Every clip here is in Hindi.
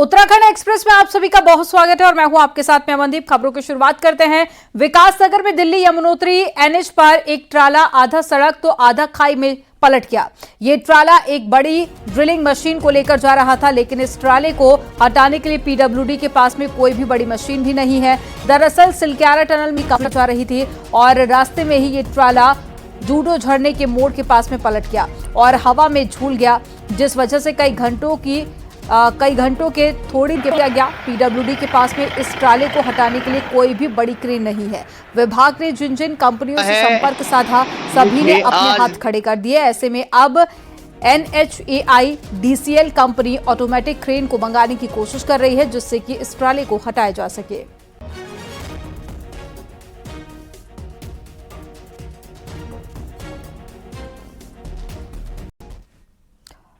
उत्तराखंड एक्सप्रेस में आप सभी का बहुत स्वागत है और मैं हूं आपके साथ में अमनदीप। खबरों की शुरुआत करते हैं। विकास नगर में दिल्ली यमुनोत्री एनएच पर एक ट्राला आधा सड़क तो आधा खाई में पलट गया। ये ट्राला एक बड़ी ड्रिलिंग मशीन को लेकर जा रहा था, लेकिन इस ट्राले को हटाने के लिए पीडब्ल्यूडी के पास में कोई भी बड़ी मशीन भी नहीं है। दरअसल सिलक्यारा टनल में काम जा रही थी और रास्ते में ही ये ट्राला जूडो झरने के मोड़ के पास में पलट गया और हवा में झूल गया, जिस वजह से कई घंटों के थोड़ी किया गया। पीडब्ल्यूडी के पास में इस ट्राले को हटाने के लिए कोई भी बड़ी क्रेन नहीं है। विभाग ने जिन जिन कंपनियों से संपर्क साधा सभी ने अपने हाथ खड़े कर दिए। ऐसे में अब NHAI DCL company automatic crane को मंगाने की कोशिश कर रही है, जिससे कि इस ट्राले को हटाया जा सके।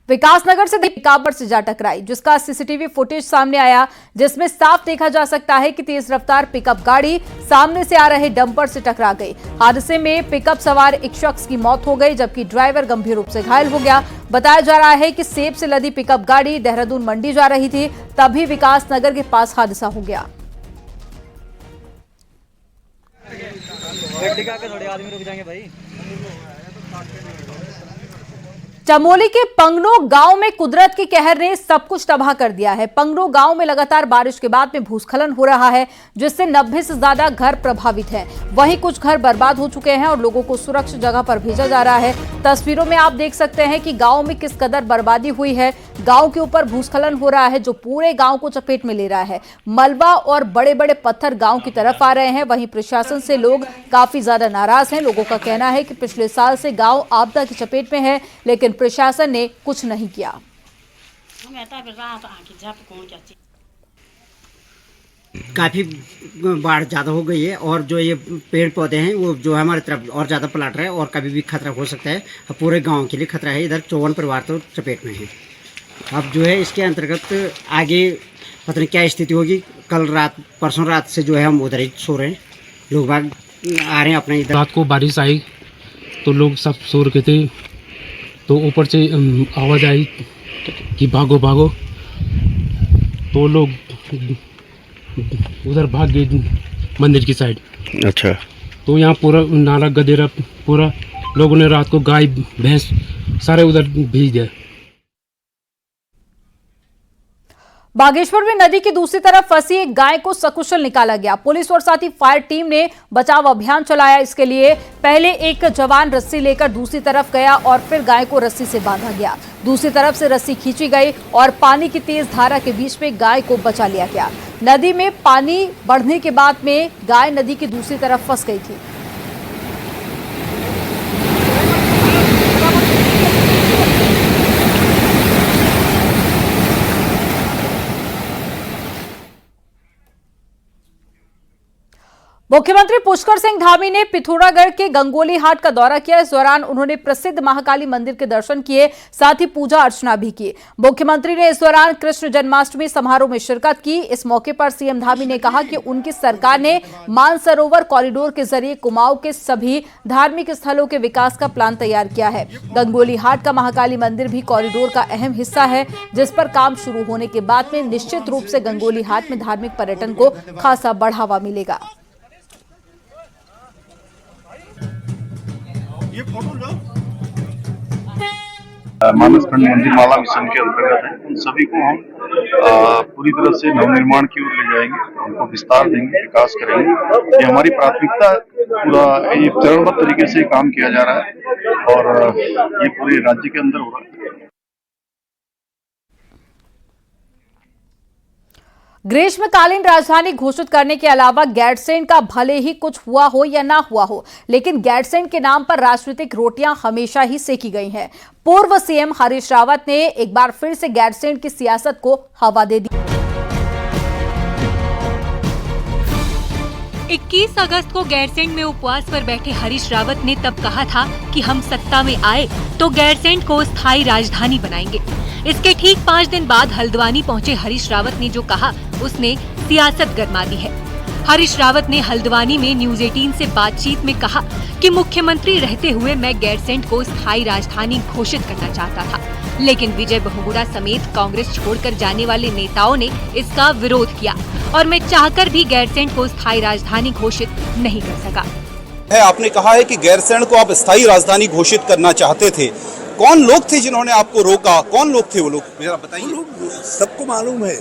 विकासनगर से काबर से जा टकराई, जिसका सीसीटीवी फुटेज सामने आया, जिसमें साफ देखा जा सकता है कि तेज रफ्तार पिकअप गाड़ी सामने से आ रहे डंपर से टकरा गई। हादसे में पिकअप सवार एक शख्स की मौत हो गई, जबकि ड्राइवर गंभीर रूप से घायल हो गया। बताया जा रहा है कि सेब से लदी पिकअप गाड़ी देहरादून मंडी जा रही थी, तभी विकासनगर के पास हादसा हो गया। चमोली के पंगनो गांव में कुदरत के कहर ने सब कुछ तबाह कर दिया है। पंगनो गांव में लगातार बारिश के बाद में भूस्खलन हो रहा है, जिससे 90 से ज्यादा घर प्रभावित हैं। वहीं कुछ घर बर्बाद हो चुके हैं और लोगों को सुरक्षित जगह पर भेजा जा रहा है। तस्वीरों में आप देख सकते हैं कि गांव में किस कदर बर्बादी हुई है। गांव के ऊपर भूस्खलन हो रहा है, जो पूरे गांव को चपेट में ले रहा है। मलबा और बड़े बड़े पत्थर गांव की तरफ आ रहे हैं। वहीं प्रशासन से लोग काफी ज्यादा नाराज हैं। लोगों का कहना है कि पिछले साल से गांव आपदा की चपेट में है, लेकिन प्रशासन ने कुछ नहीं किया। काफी बाढ़ ज्यादा हो गई है और जो ये पेड़ पौधे हैं वो जो है हमारी तरफ और ज्यादा पलट रहा है और कभी भी खतरा हो सकता है। पूरे गांव के लिए खतरा है। इधर 54 परिवार तो चपेट में है। अब जो है इसके अंतर्गत आगे पता नहीं क्या स्थिति होगी। कल रात परसों रात से जो है हम उधर ही सो रहे हैं। लोग बाग आ रहे हैं अपने इधर। रात को बारिश आई तो लोग सब सो रखे थे, तो ऊपर से आवाज़ आई कि भागो भागो, तो लोग उधर भाग गए मंदिर की साइड। अच्छा। तो यहाँ पूरा नाला गदेरा, पूरा लोगों ने रात को गाय भैंस सारे उधर भेज गए। बागेश्वर में नदी की दूसरी तरफ फंसी एक गाय को सकुशल निकाला गया। पुलिस और साथ ही फायर टीम ने बचाव अभियान चलाया। इसके लिए पहले एक जवान रस्सी लेकर दूसरी तरफ गया और फिर गाय को रस्सी से बांधा गया। दूसरी तरफ से रस्सी खींची गई और पानी की तेज धारा के बीच में गाय को बचा लिया गया। नदी में पानी बढ़ने के बाद में गाय नदी की दूसरी तरफ फंस गई थी। मुख्यमंत्री पुष्कर सिंह धामी ने पिथौरागढ़ के गंगोली हाट का दौरा किया। इस दौरान उन्होंने प्रसिद्ध महाकाली मंदिर के दर्शन किए, साथ ही पूजा अर्चना भी की। मुख्यमंत्री ने इस दौरान कृष्ण जन्माष्टमी समारोह में शिरकत की। इस मौके पर सीएम धामी ने कहा कि उनकी सरकार ने मानसरोवर कॉरिडोर के जरिए कुमाऊं के सभी धार्मिक स्थलों के विकास का प्लान तैयार किया है। गंगोली हाट का महाकाली मंदिर भी कॉरिडोर का अहम हिस्सा है, जिस पर काम शुरू होने के बाद में निश्चित रूप से गंगोली हाट में धार्मिक पर्यटन को खासा बढ़ावा मिलेगा। मानसखंड मंदिर माला मिशन के अंतर्गत है। उन सभी को हम पूरी तरह से नवनिर्माण की ओर ले जाएंगे, उनको विस्तार देंगे, विकास करेंगे। ये हमारी प्राथमिकता, पूरा ये चरणबद्ध तरीके से काम किया जा रहा है और ये पूरे राज्य के अंदर हो रहा है। ग्रीष्मकालीन राजधानी घोषित करने के अलावा गैरसैंण का भले ही कुछ हुआ हो या ना हुआ हो, लेकिन गैरसैंण के नाम पर राजनीतिक रोटियां हमेशा ही सेकी गई हैं। पूर्व सीएम हरीश रावत ने एक बार फिर से गैरसैंण की सियासत को हवा दे दी। 21 अगस्त को गैरसैंण में उपवास पर बैठे हरीश रावत ने तब कहा था कि हम सत्ता में आए तो गैरसैंण को स्थायी राजधानी बनाएंगे। इसके ठीक 5 दिन बाद हल्द्वानी पहुंचे हरीश रावत ने जो कहा उसने सियासत गरमा दी है। हरीश रावत ने हल्द्वानी में न्यूज 18 से बातचीत में कहा कि मुख्यमंत्री रहते हुए मैं गैरसैंण को स्थायी राजधानी घोषित करना चाहता था, लेकिन विजय बहुगुणा समेत कांग्रेस छोड़कर जाने वाले नेताओं ने इसका विरोध किया और मैं चाहकर भी गैरसैंण को स्थायी राजधानी घोषित नहीं कर सका। आपने कहा है कि गैरसैंण को आप स्थायी राजधानी घोषित करना चाहते थे, कौन लोग थे जिन्होंने आपको रोका? कौन लोग थे वो लोग, जरा बताइए। सबको मालूम है,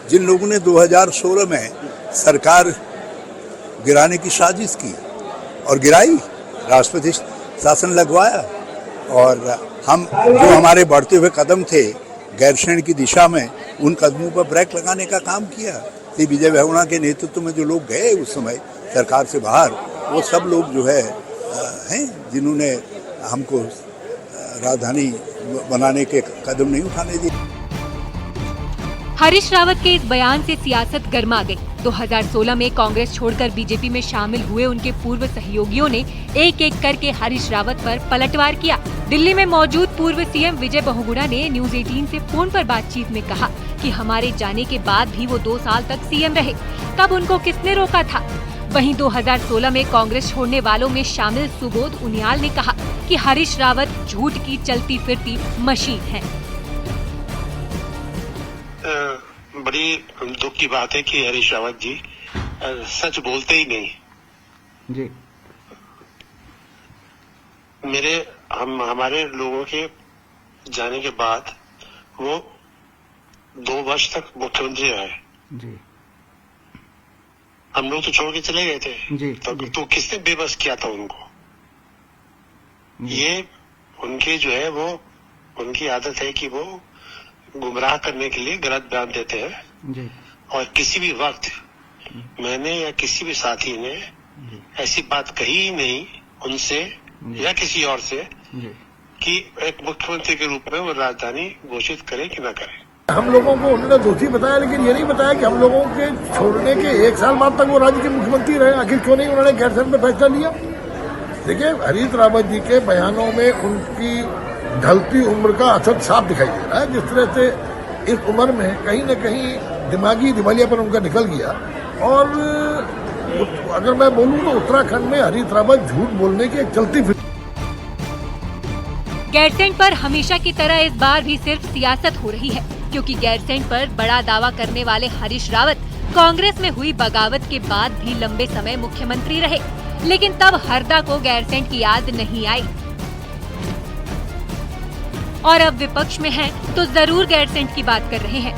जिन लोगों ने 2016 में सरकार गिराने की साजिश की और गिराई, राष्ट्रपति शासन लगवाया, और हम जो हमारे बढ़ते हुए कदम थे गैरसैंण की दिशा में, उन कदमों पर ब्रेक लगाने का काम किया। श्री विजय बहुगुणा के नेतृत्व में जो लोग गए उस समय सरकार से बाहर, वो सब लोग जो है हैं जिन्होंने हमको राजधानी बनाने के कदम नहीं उठाने दिए। हरीश रावत के इस बयान से सियासत गर्मा गई। 2016 में कांग्रेस छोड़कर बीजेपी में शामिल हुए उनके पूर्व सहयोगियों ने एक एक करके हरीश रावत पर पलटवार किया। दिल्ली में मौजूद पूर्व सीएम विजय बहुगुणा ने न्यूज 18 से फोन पर बातचीत में कहा कि हमारे जाने के बाद भी वो 2 साल तक सीएम रहे, तब उनको किसने रोका था? वहीं 2016 में कांग्रेस छोड़ने वालों में शामिल सुबोध उनियाल ने कहा कि हरीश रावत झूठ की चलती फिरती मशीन है। बड़ी दुख की बात है कि हरीश रावत जी सच बोलते ही नहीं जी। हमारे लोगों के जाने के बाद वो 2 वर्ष तक मुख्यमंत्री रहे जी। हम लोग तो छोड़ के चले गए थे जी, तो किसने बेबस किया था उनको? ये उनके जो है वो उनकी आदत है कि वो गुमराह करने के लिए गलत बयान देते हैं जी। और किसी भी वक्त मैंने या किसी भी साथी ने ऐसी बात कही ही नहीं उनसे या किसी और से कि एक मुख्यमंत्री के रूप में वो राजधानी घोषित करे कि न करे। हम लोगों को उन्होंने दोषी बताया, लेकिन ये नहीं बताया कि हम लोगों के छोड़ने के 1 साल बाद तक वो राज्य के मुख्यमंत्री रहे। आखिर क्यों नहीं उन्होंने गैरसैंण पे फैसला लिया? देखिए, हरीश रावत जी के बयानों में उनकी ढलती उम्र का असर साफ दिखाई दे रहा है। जिस तरह से इस उम्र में कहीं न कहीं दिमागी दिवालियापन उनका निकल गया। और अगर मैं बोलूं तो उत्तराखंड में हरीश रावत झूठ बोलने की एक चलती फिर। गैरसैंण पर हमेशा की तरह इस बार भी सिर्फ सियासत हो रही है, क्योंकि गैरसैंण पर बड़ा दावा करने वाले हरीश रावत कांग्रेस में हुई बगावत के बाद भी लंबे समय मुख्यमंत्री रहे, लेकिन तब हरदा को गैरसैंण की याद नहीं आई और अब विपक्ष में हैं तो जरूर गैरसैंण की बात कर रहे हैं,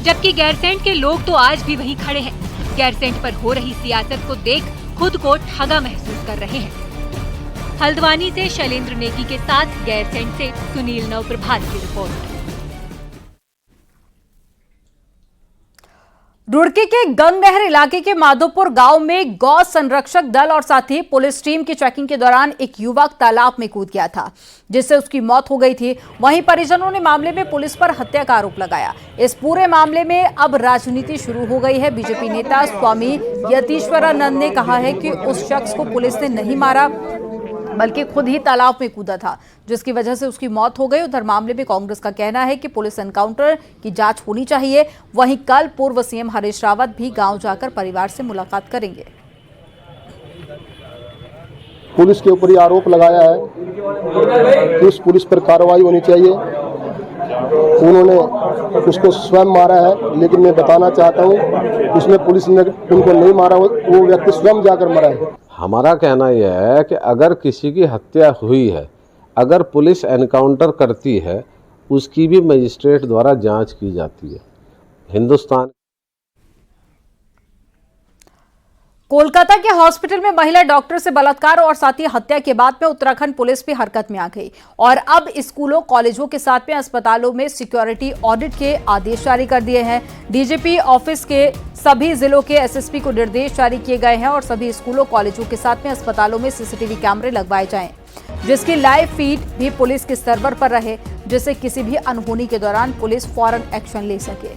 जबकि गैरसैंण के लोग तो आज भी वहीं खड़े हैं। गैरसैंण पर हो रही सियासत को देख खुद को ठगा महसूस कर रहे हैं। हल्द्वानी से शैलेंद्र नेगी के साथ गैरसैंण से सुनील नवप्रभात की रिपोर्ट। रुड़की के गंगनहर इलाके के माधोपुर गांव में गौ संरक्षक दल और साथ ही पुलिस टीम की चेकिंग के दौरान एक युवक तालाब में कूद गया था, जिससे उसकी मौत हो गई थी। वहीं परिजनों ने मामले में पुलिस पर हत्या का आरोप लगाया। इस पूरे मामले में अब राजनीति शुरू हो गई है। बीजेपी नेता स्वामी यतीश्वरानंद ने कहा है कि उस शख्स को पुलिस ने नहीं मारा, बल्कि खुद ही तालाब में कूदा था, जिसकी वजह से उसकी मौत हो गई। उधर मामले में कांग्रेस का कहना है कि पुलिस एनकाउंटर की जांच होनी चाहिए। वहीं कल पूर्व सीएम हरीश रावत भी गांव जाकर परिवार से मुलाकात करेंगे। पुलिस के ऊपर ये आरोप लगाया है कि उस पुलिस पर कार्रवाई होनी चाहिए। उन्होंने उसको स्वयं मारा है, लेकिन मैं बताना चाहता हूँ उसमें पुलिस ने उनको नहीं मारा, वो व्यक्ति स्वयं जाकर मरा है। हमारा कहना यह है कि अगर किसी की हत्या हुई है, अगर पुलिस एनकाउंटर करती है, उसकी भी मजिस्ट्रेट द्वारा जांच की जाती है। हिंदुस्तान कोलकाता के हॉस्पिटल में महिला डॉक्टर से बलात्कार और साथ ही हत्या के बाद में उत्तराखंड पुलिस भी हरकत में आ गई और अब स्कूलों कॉलेजों के साथ में अस्पतालों में सिक्योरिटी ऑडिट के आदेश जारी कर दिए हैं। डीजीपी ऑफिस के सभी जिलों के एसएसपी को निर्देश जारी किए गए हैं और सभी स्कूलों कॉलेजों के साथ में अस्पतालों में सीसीटीवी कैमरे लगवाए जाएं, जिसकी लाइव फीड भी पुलिस के सर्वर पर रहे, जिससे किसी भी अनहोनी के दौरान पुलिस फौरन एक्शन ले सके।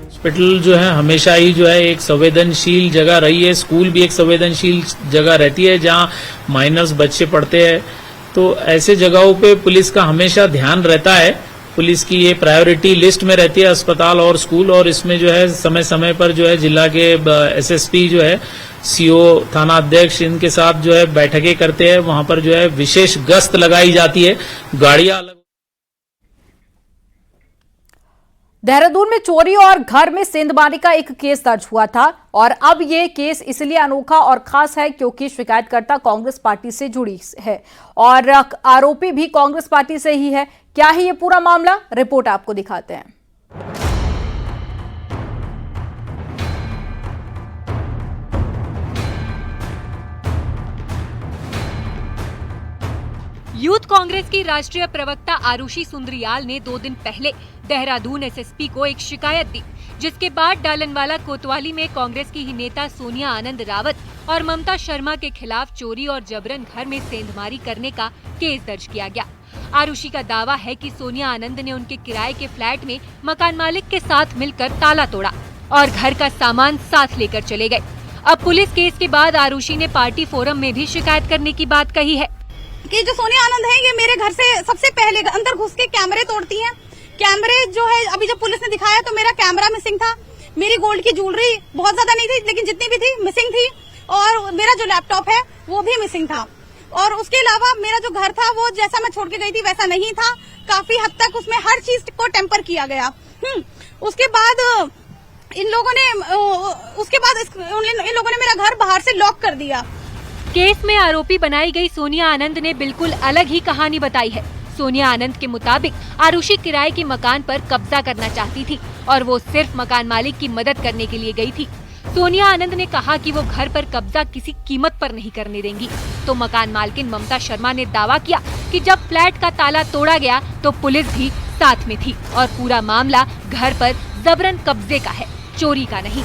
हॉस्पिटल जो है हमेशा ही जो है एक संवेदनशील जगह रही है। स्कूल भी एक संवेदनशील जगह रहती है जहां माइनर्स बच्चे पढ़ते हैं, तो ऐसे जगहों पे पुलिस का हमेशा ध्यान रहता है पुलिस की ये प्रायोरिटी लिस्ट में रहती है, अस्पताल और स्कूल, और इसमें जो है समय समय पर जो है जिला के एसएसपी जो है, सीओ, थाना अध्यक्ष, इनके साथ जो है बैठकें करते हैं। वहां पर जो है विशेष गश्त लगाई जाती है, गाड़ियां अलग। देहरादून में चोरी और घर में सेंधमारी का एक केस दर्ज हुआ था और अब ये केस इसलिए अनोखा और खास है क्योंकि शिकायतकर्ता कांग्रेस पार्टी से जुड़ी है और आरोपी भी कांग्रेस पार्टी से ही है। क्या है ये पूरा मामला, रिपोर्ट आपको दिखाते हैं। यूथ कांग्रेस की राष्ट्रीय प्रवक्ता आरुषि सुंदरियाल ने 2 दिन पहले देहरादून एसएसपी को एक शिकायत दी, जिसके बाद डालनवाला कोतवाली में कांग्रेस की ही नेता सोनिया आनंद रावत और ममता शर्मा के खिलाफ चोरी और जबरन घर में सेंधमारी करने का केस दर्ज किया गया। आरुषि का दावा है कि सोनिया आनंद ने उनके किराए के फ्लैट में मकान मालिक के साथ मिलकर ताला तोड़ा और घर का सामान साथ लेकर चले गए। अब पुलिस केस के बाद आरुषि ने पार्टी फोरम में भी शिकायत करने की बात कही है कि जो सोनिया आनंद है, ये मेरे घर से सबसे पहले अंदर घुस के कैमरे तोड़ती हैं। कैमरे जो है, अभी जब पुलिस ने दिखाया तो मेरा कैमरा मिसिंग था, मेरी गोल्ड की ज्वेलरी बहुत ज्यादा नहीं थी लेकिन जितनी भी थी मिसिंग थी, और मेरा जो लैपटॉप है वो भी मिसिंग था। और उसके अलावा मेरा जो घर था वो जैसा मैं छोड़ के गई थी वैसा नहीं था, काफी हद तक उसमें हर चीज को टेम्पर किया गया। उसके बाद इन लोगों ने मेरा घर बाहर से लॉक कर दिया। केस में आरोपी बनाई गई सोनिया आनंद ने बिल्कुल अलग ही कहानी बताई है। सोनिया आनंद के मुताबिक आरुषि किराए के मकान पर कब्जा करना चाहती थी और वो सिर्फ मकान मालिक की मदद करने के लिए गई थी। सोनिया आनंद ने कहा कि वो घर पर कब्जा किसी कीमत पर नहीं करने देंगी। तो मकान मालकिन ममता शर्मा ने दावा किया कि जब फ्लैट का ताला तोड़ा गया तो पुलिस भी साथ में थी और पूरा मामला घर पर जबरन कब्जे का है, चोरी का नहीं।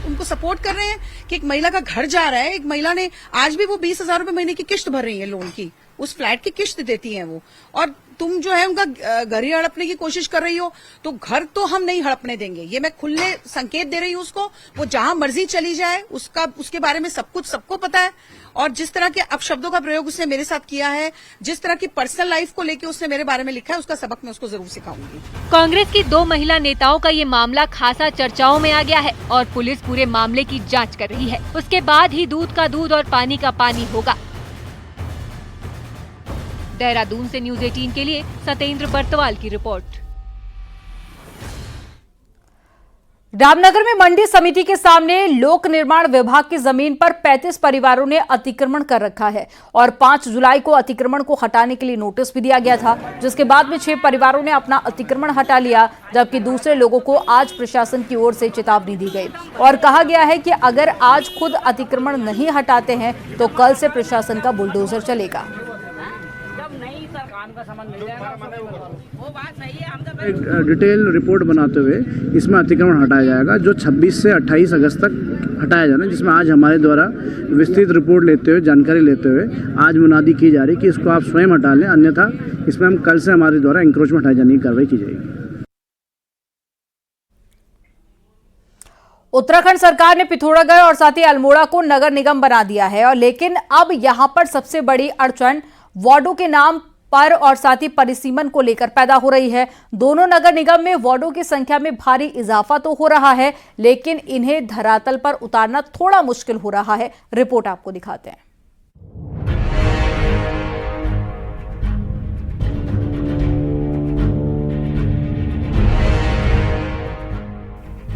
उनको सपोर्ट कर रहे हैं कि एक महिला का घर जा रहा है, एक महिला ने आज भी वो 20,000 रुपए महीने की किश्त भर रही है लोन की, उस फ्लैट की किश्त देती हैं वो, और तुम जो है उनका घर ही हड़पने की कोशिश कर रही हो, तो घर तो हम नहीं हड़पने देंगे। ये मैं खुले संकेत दे रही हूँ उसको, वो जहां मर्जी चली जाए, उसके बारे में सब कुछ सबको पता है। और जिस तरह के अपशब्दों का प्रयोग उसने मेरे साथ किया है, जिस तरह की पर्सनल लाइफ को लेकर उसने मेरे बारे में लिखा है, उसका सबक मैं उसको जरूर सिखाऊंगी। कांग्रेस की 2 महिला नेताओं का ये मामला खासा चर्चाओं में आ गया है और पुलिस पूरे मामले की जांच कर रही है। उसके बाद ही दूध का दूध और पानी का पानी होगा। देहरादून से न्यूज़ 18 के लिए सतेंद्र बर्तवाल की रिपोर्ट। रामनगर में मंडी समिति के सामने लोक निर्माण विभाग की जमीन पर 35 परिवारों ने अतिक्रमण कर रखा है और 5 जुलाई को अतिक्रमण को हटाने के लिए नोटिस भी दिया गया था, जिसके बाद में 6 परिवारों ने अपना अतिक्रमण हटा लिया, जबकि दूसरे लोगों को आज प्रशासन की ओर से चेतावनी दी गई और कहा गया है कि अगर आज खुद अतिक्रमण नहीं हटाते हैं तो कल से प्रशासन का बुलडोजर चलेगा। एक डिटेल रिपोर्ट बनाते हुए इसमें अतिक्रमण हटाया जाएगा, जो 26 से 28 अगस्त तक हटाया जाना है, जिसमें आज हमारे द्वारा विस्तृत रिपोर्ट लेते हुए, जानकारी लेते हुए आज मुनादी की जा रही कि इसको आप स्वयं हटा लें, अन्यथा इसमें हम कल से हमारे द्वारा इंक्रोचमेंट हटाए जाने की कार्रवाई की जाएगी। उत्तराखंड सरकार ने पिथौरागढ़ और साथ ही अल्मोड़ा को नगर निगम बना दिया है और लेकिन अब यहां पर सबसे बड़ी अड़चन वार्डों के नाम पर और साथ ही परिसीमन को लेकर पैदा हो रही है। दोनों नगर निगम में वार्डों की संख्या में भारी इजाफा तो हो रहा है, लेकिन इन्हें धरातल पर उतारना थोड़ा मुश्किल हो रहा है। रिपोर्ट आपको दिखाते हैं।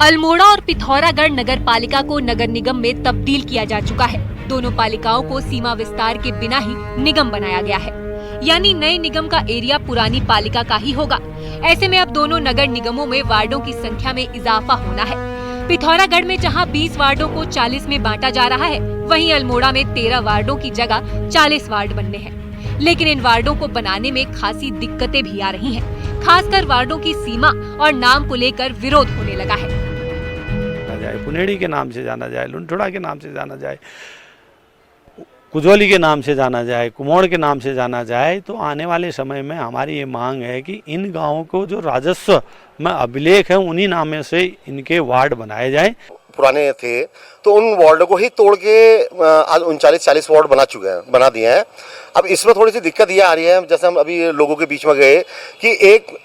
अल्मोड़ा और पिथौरागढ़ नगर पालिका को नगर निगम में तब्दील किया जा चुका है। दोनों पालिकाओं को सीमा विस्तार के बिना ही निगम बनाया गया है, यानी नए निगम का एरिया पुरानी पालिका का ही होगा। ऐसे में अब दोनों नगर निगमों में वार्डों की संख्या में इजाफा होना है। पिथौरागढ़ में जहां 20 वार्डों को 40 में बांटा जा रहा है, वहीं अल्मोड़ा में 13 वार्डों की जगह 40 वार्ड बनने हैं। लेकिन इन वार्डों को बनाने में खासी दिक्कतें भी आ रही हैं। खासकर वार्डों की सीमा और नाम को लेकर विरोध होने लगा है। पुनेड़ी के नाम से जाना जाए, लुंठोड़ा के नाम से जाना जाए, कुजोली के नाम से जाना जाए, कुमोड़ के नाम से जाना जाए, तो आने वाले समय में हमारी ये मांग है कि इन गांवों को जो राजस्व में अभिलेख है उन्हीं नाम से इनके वार्ड बनाए जाएं। पुराने थे, तो उन वार्डों को ही तोड़ के आज 39-40 वार्ड बना दिए हैं। अब इसमें थोड़ी सी दिक्कत ये आ रही है, जैसे हम अभी लोगों के बीच में गए कि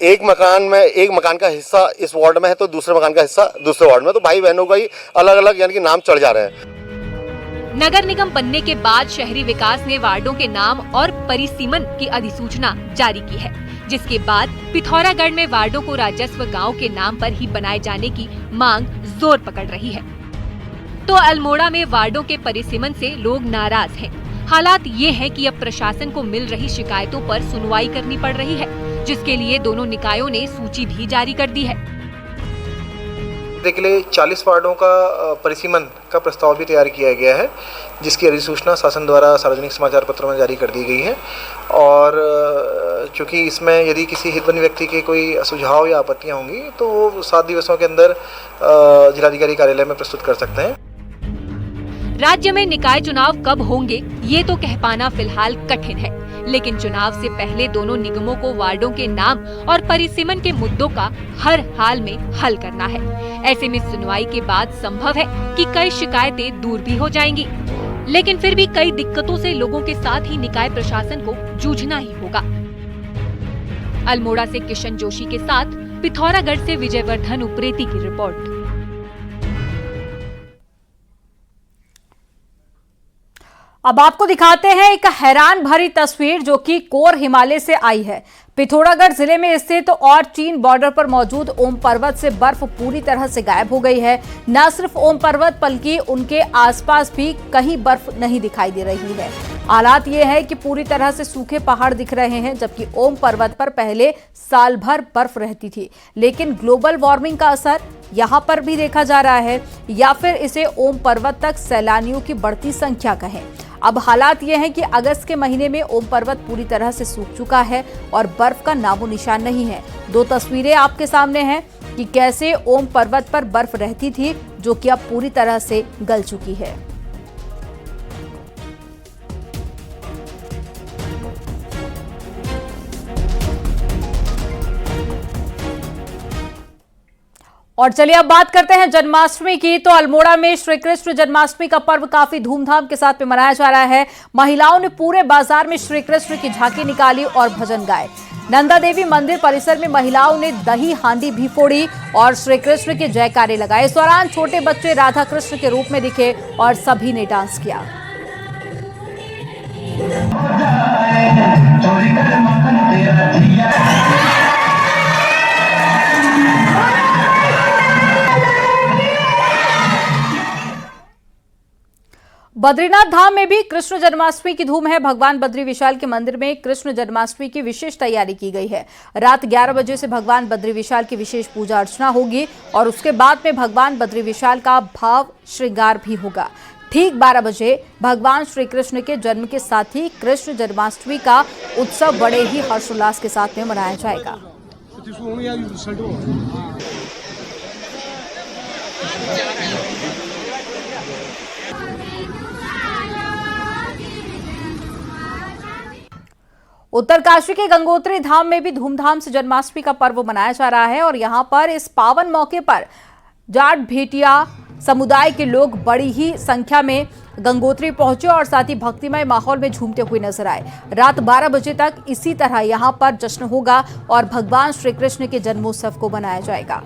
एक मकान का हिस्सा इस वार्ड में है तो दूसरे मकान का हिस्सा दूसरे वार्ड में, तो भाई बहनों का ही अलग अलग यानी कि नाम चढ़ जा रहे हैं। नगर निगम बनने के बाद शहरी विकास ने वार्डों के नाम और परिसीमन की अधिसूचना जारी की है, जिसके बाद पिथौरागढ़ में वार्डों को राजस्व गांव के नाम पर ही बनाए जाने की मांग जोर पकड़ रही है। तो अल्मोड़ा में वार्डों के परिसीमन से लोग नाराज हैं। हालात ये है कि अब प्रशासन को मिल रही शिकायतों पर सुनवाई करनी पड़ रही है, जिसके लिए दोनों निकायों ने सूची भी जारी कर दी है। के लिए 40 वार्डों का परिसीमन का प्रस्ताव भी तैयार किया गया है, जिसकी अधिसूचना शासन द्वारा सार्वजनिक समाचार पत्रों में जारी कर दी गई है। और चूंकि इसमें यदि किसी हितबंध व्यक्ति के कोई सुझाव या आपत्तियां होंगी तो वो 7 दिवसों के अंदर जिलाधिकारी कार्यालय में प्रस्तुत कर सकते हैं। राज्य में निकाय चुनाव कब होंगे ये तो कह पाना फिलहाल कठिन है, लेकिन चुनाव से पहले दोनों निगमों को वार्डों के नाम और परिसीमन के मुद्दों का हर हाल में हल करना है। ऐसे में सुनवाई के बाद संभव है कि कई शिकायतें दूर भी हो जाएंगी, लेकिन फिर भी कई दिक्कतों से लोगों के साथ ही निकाय प्रशासन को जूझना ही होगा। अल्मोड़ा से किशन जोशी के साथ पिथौरागढ़ से विजयवर्धन उप्रेती की रिपोर्ट। अब आपको दिखाते हैं एक हैरान भरी तस्वीर जो कि कोर हिमालय से आई है। पिथौरागढ़ जिले में स्थित और चीन बॉर्डर पर मौजूद ओम पर्वत से बर्फ पूरी तरह से गायब हो गई है। न सिर्फ ओम पर्वत बल्कि उनके आसपास भी कहीं बर्फ नहीं दिखाई दे रही है। हालात ये है कि पूरी तरह से सूखे पहाड़ दिख रहे हैं, जबकि ओम पर्वत पर पहले साल भर बर्फ रहती थी। लेकिन ग्लोबल वार्मिंग का असर यहां पर भी देखा जा रहा है, या फिर इसे ओम पर्वत तक सैलानियों की बढ़ती संख्या कहें। अब हालात ये हैं कि अगस्त के महीने में ओम पर्वत पूरी तरह से सूख चुका है और बर्फ का नामो निशान नहीं है। 2 तस्वीरें आपके सामने हैं कि कैसे ओम पर्वत पर बर्फ रहती थी, जो कि अब पूरी तरह से गल चुकी है। और चलिए अब बात करते हैं जन्माष्टमी की। तो अल्मोड़ा में श्री कृष्ण जन्माष्टमी का पर्व काफी धूमधाम के साथ में मनाया जा रहा है। महिलाओं ने पूरे बाजार में श्री कृष्ण की झांकी निकाली और भजन गाए। नंदा देवी मंदिर परिसर में महिलाओं ने दही हांडी भी फोड़ी और श्री कृष्ण के जयकारे लगाए। इस दौरान छोटे बच्चे राधा कृष्ण के रूप में दिखे और सभी ने डांस किया। बद्रीनाथ धाम में भी कृष्ण जन्माष्टमी की धूम है। भगवान बद्री विशाल के मंदिर में कृष्ण जन्माष्टमी की विशेष तैयारी की गई है। रात 11 बजे से भगवान बद्री विशाल की विशेष पूजा अर्चना होगी और उसके बाद में भगवान बद्री विशाल का भाव श्रृंगार भी होगा। ठीक 12 बजे भगवान श्री कृष्ण के जन्म के साथ ही कृष्ण जन्माष्टमी का उत्सव बड़े ही हर्षोल्लास के साथ में मनाया जाएगा। उत्तरकाशी के गंगोत्री धाम में भी धूमधाम से जन्माष्टमी का पर्व मनाया जा रहा है और यहां पर इस पावन मौके पर जाट भेटिया समुदाय के लोग बड़ी ही संख्या में गंगोत्री पहुंचे और साथ ही भक्तिमय माहौल में झूमते हुए नजर आए। रात 12 बजे तक इसी तरह यहां पर जश्न होगा और भगवान श्री कृष्ण के जन्मोत्सव को मनाया जाएगा।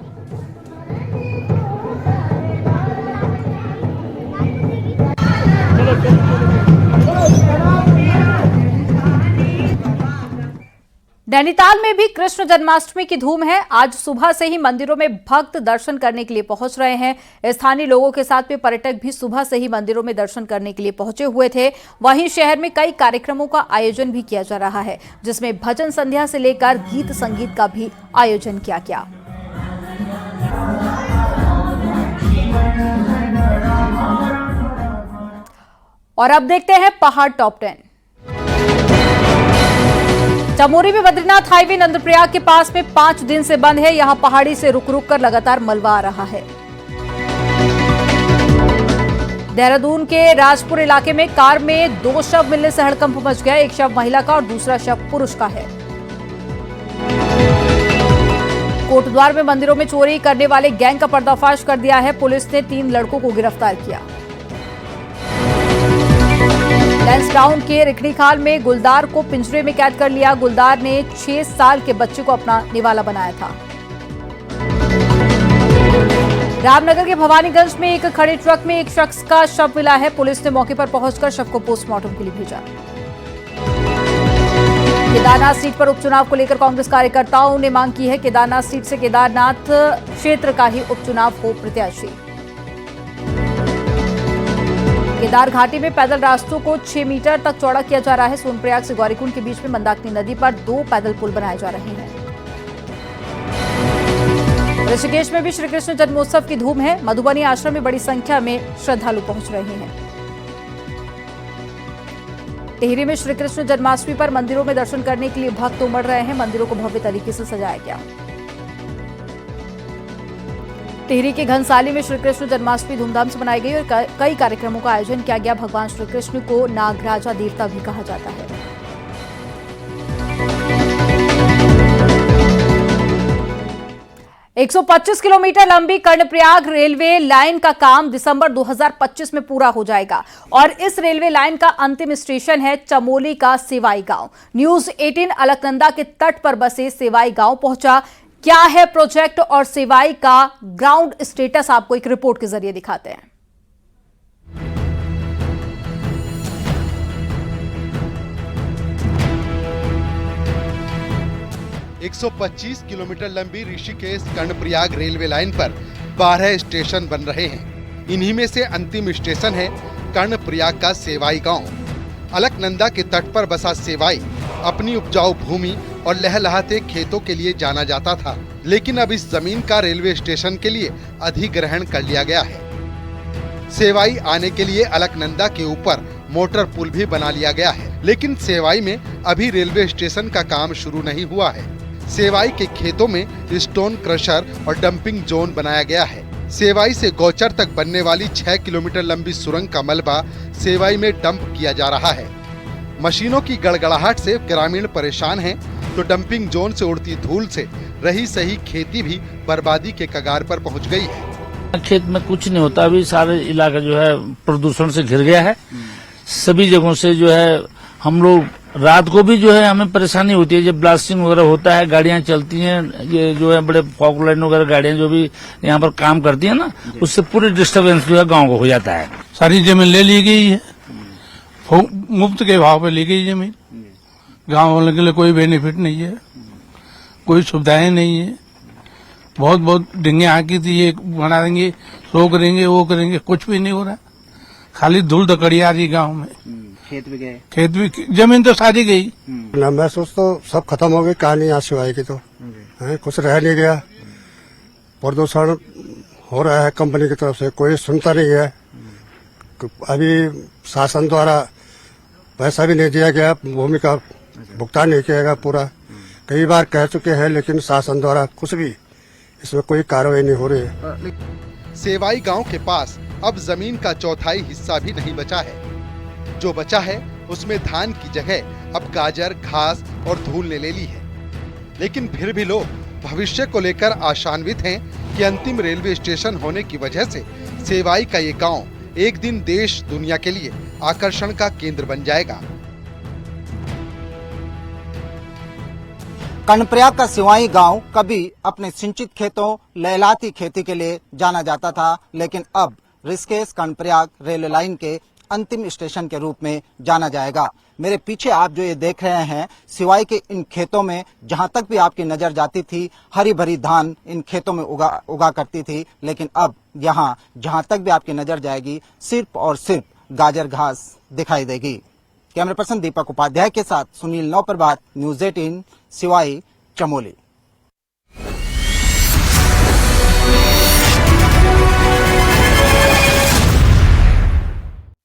नैनीताल में भी कृष्ण जन्माष्टमी की धूम है। आज सुबह से ही मंदिरों में भक्त दर्शन करने के लिए पहुंच रहे हैं। स्थानीय लोगों के साथ में पर्यटक भी सुबह से ही मंदिरों में दर्शन करने के लिए पहुंचे हुए थे। वहीं शहर में कई कार्यक्रमों का आयोजन भी किया जा रहा है, जिसमें भजन संध्या से लेकर गीत संगीत का भी आयोजन किया गया। और अब देखते हैं पहाड़ टॉप 10। चमोली में बद्रीनाथ हाईवे नंदप्रयाग के पास में 5 दिन से बंद है। यहां पहाड़ी से रुक रुक कर लगातार मलबा आ रहा है। देहरादून के राजपुर इलाके में कार में 2 शव मिलने से हड़कंप मच गया। एक शव महिला का और दूसरा शव पुरुष का है। कोटद्वार में मंदिरों में चोरी करने वाले गैंग का पर्दाफाश कर दिया है। पुलिस ने 3 लड़कों को गिरफ्तार किया। लैंसडाउन के रिखणीखाल में गुलदार को पिंजरे में कैद कर लिया। गुलदार ने 6 साल के बच्चे को अपना निवाला बनाया था। रामनगर के भवानीगंज में एक खड़े ट्रक में एक शख्स का शव मिला है। पुलिस ने मौके पर पहुंचकर शव को पोस्टमार्टम के लिए भेजा। केदारनाथ सीट पर उपचुनाव को लेकर कांग्रेस कार्यकर्ताओं ने मांग की है। केदारनाथ सीट से केदारनाथ क्षेत्र का ही उपचुनाव हो प्रत्याशी। केदार घाटी में पैदल रास्तों को 6 मीटर तक चौड़ा किया जा रहा है। सोनप्रयाग से गौरीकुंड के बीच में मंदाकिनी नदी पर 2 पैदल पुल बनाए जा रहे हैं। ऋषिकेश में भी श्रीकृष्ण जन्मोत्सव की धूम है। मधुबनी आश्रम में बड़ी संख्या में श्रद्धालु पहुंच रहे हैं। टिहरी में श्रीकृष्ण जन्माष्टमी पर मंदिरों में दर्शन करने के लिए भक्त उमड़ रहे हैं। मंदिरों को भव्य तरीके से सजाया गया। टिहरी के घनसाली में श्रीकृष्ण जन्माष्टमी धूमधाम से मनाई गई और कई कार्यक्रमों का आयोजन किया गया। भगवान श्रीकृष्ण को नागराजा देवता भी कहा जाता है। 125 किलोमीटर लंबी कर्णप्रयाग रेलवे लाइन का काम दिसंबर 2025 में पूरा हो जाएगा और इस रेलवे लाइन का अंतिम स्टेशन है चमोली का सेवाई गांव। न्यूज 18 अलकनंदा के तट पर बसे सेवाई गांव पहुंचा। क्या है प्रोजेक्ट और सेवाई का ग्राउंड स्टेटस, आपको एक रिपोर्ट के जरिए दिखाते हैं। 125 किलोमीटर लंबी ऋषिकेश कर्णप्रयाग रेलवे लाइन पर 12 स्टेशन बन रहे हैं। इन्हीं में से अंतिम स्टेशन है कर्णप्रयाग का सेवाई गांव। अलकनंदा के तट पर बसा सेवाई अपनी उपजाऊ भूमि और लहलहाते खेतों के लिए जाना जाता था, लेकिन अब इस जमीन का रेलवे स्टेशन के लिए अधिग्रहण कर लिया गया है। सेवाई आने के लिए अलकनंदा के ऊपर मोटर पुल भी बना लिया गया है, लेकिन सेवाई में अभी रेलवे स्टेशन का काम शुरू नहीं हुआ है। सेवाई के खेतों में स्टोन क्रशर और डंपिंग जोन बनाया गया है। सेवाई से गौचर तक बनने वाली 6 किलोमीटर लंबी सुरंग का मलबा सेवाई में डंप किया जा रहा है। मशीनों की गड़गड़ाहट से ग्रामीण परेशान हैं, तो डंपिंग जोन से उड़ती धूल से रही सही खेती भी बर्बादी के कगार पर पहुंच गई है। खेत में कुछ नहीं होता, अभी सारे इलाका जो है प्रदूषण से घिर गया है। सभी जगहों से जो है हम लोग रात को भी जो है हमें परेशानी होती है। जब ब्लास्टिंग वगैरह होता है, गाड़ियां चलती हैं, ये जो है बड़े फॉग लाइन वगैरह गाड़ियां जो भी यहाँ पर काम करती है ना, उससे पूरी डिस्टर्बेंस जो है गांव को हो जाता है। सारी जमीन ले ली गई है, मुफ्त के भाव पे ली गई जमीन। गांव वालों के लिए कोई बेनिफिट नहीं है, कोई सुविधाएं नहीं है। बहुत डिंगे आकी थी, ये बना देंगे, सो करेंगे, वो करेंगे, कुछ भी नहीं हो रहा। खाली धूल धकड़ी आ रही गाँव में। खेत भी गए, खेत भी, जमीन तो सारी गई ना। महसूस तो सब खत्म हो गई कहानी यहाँ सिवाई की, तो कुछ रह नहीं गया। प्रदूषण हो रहा है कंपनी की तरफ से, कोई सुनता नहीं है। अभी शासन द्वारा पैसा भी नहीं दिया गया, भूमि का भुगतान नहीं किया गया पूरा। कई बार कह चुके हैं, लेकिन शासन द्वारा कुछ भी इसमें कोई कार्रवाई नहीं हो रही है। सेवाई गांव के पास अब जमीन का चौथाई हिस्सा भी नहीं बचा है। जो बचा है उसमें धान की जगह अब गाजर, घास और धूल ने ले ली है। लेकिन फिर भी लोग भविष्य को लेकर आशान्वित हैं कि अंतिम रेलवे स्टेशन होने की वजह से सेवाई का ये गांव एक दिन देश दुनिया के लिए आकर्षण का केंद्र बन जाएगा। कर्णप्रयाग का सिवाई गांव कभी अपने सिंचित खेतों, लहलाती खेती के लिए जाना जाता था, लेकिन अब ऋषिकेश कर्णप्रयाग रेलवे लाइन के अंतिम स्टेशन के रूप में जाना जाएगा। मेरे पीछे आप जो ये देख रहे हैं, सिवाई के इन खेतों में जहां तक भी आपकी नजर जाती थी, हरी भरी धान इन खेतों में उगा करती थी, लेकिन अब यहाँ जहां तक भी आपकी नजर जाएगी, सिर्फ और सिर्फ गाजर घास दिखाई देगी। कैमरा पर्सन दीपक उपाध्याय के साथ सुनील नौप्रभात, न्यूज 18, सिवाई, चमोली।